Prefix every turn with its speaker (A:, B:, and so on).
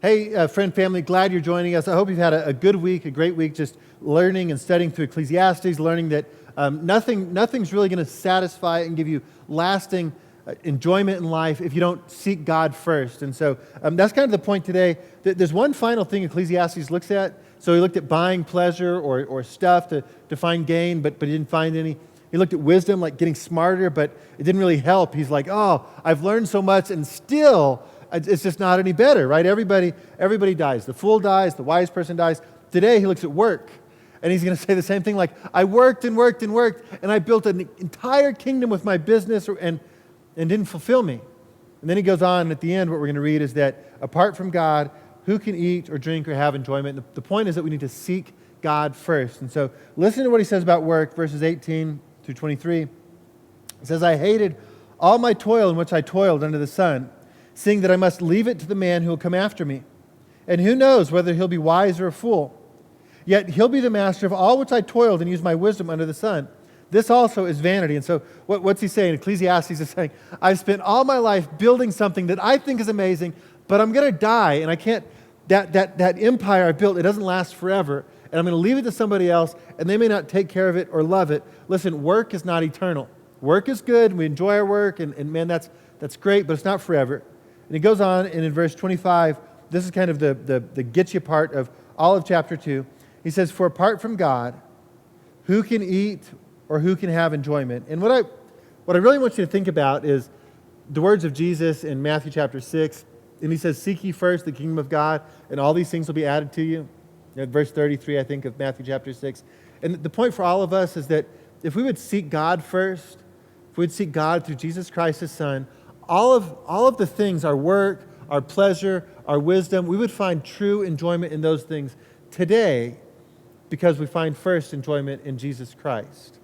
A: Hey, friend, family, glad you're joining us. I hope you've had a good week, a great week, just learning and studying through Ecclesiastes, learning that nothing's really going to satisfy and give you lasting enjoyment in life if you don't seek God first. And so that's kind of the point today. There's one final thing Ecclesiastes looks at. So he looked at buying pleasure or stuff to find gain, but he didn't find any. He looked at wisdom, like getting smarter, but it didn't really help. He's like, oh, I've learned so much, and still it's just not any better, right? Everybody dies. The fool dies. The wise person dies. Today he looks at work, and he's going to say the same thing, like, I worked and worked and worked, and I built an entire kingdom with my business and didn't fulfill me. And then he goes on, and at the end, what we're going to read is that apart from God, who can eat or drink or have enjoyment? The point is that we need to seek God first. And so listen to what he says about work, verses 18 through 23. It says, I hated all my toil in which I toiled under the sun, seeing that I must leave it to the man who will come after me. And who knows whether he'll be wise or a fool? Yet he'll be the master of all which I toiled and used my wisdom under the sun. This also is vanity. And so what's he saying? Ecclesiastes is saying, I've spent all my life building something that I think is amazing, but I'm going to die, and I can't, that empire I built, it doesn't last forever, and I'm going to leave it to somebody else, and they may not take care of it or love it. Listen, work is not eternal. Work is good, and we enjoy our work, and man, that's great, but it's not forever. And he goes on, and in verse 25, this is kind of the get you part of all of chapter 2. He says, for apart from God, who can eat or who can have enjoyment? And what I really want you to think about is the words of Jesus in Matthew chapter 6. And he says, seek ye first the kingdom of God, and all these things will be added to you. Verse 33, I think, of Matthew chapter 6. And the point for all of us is that if we would seek God first, if we would seek God through Jesus Christ, his Son, all of the things, our work, our pleasure, our wisdom, we would find true enjoyment in those things today because we find first enjoyment in Jesus Christ.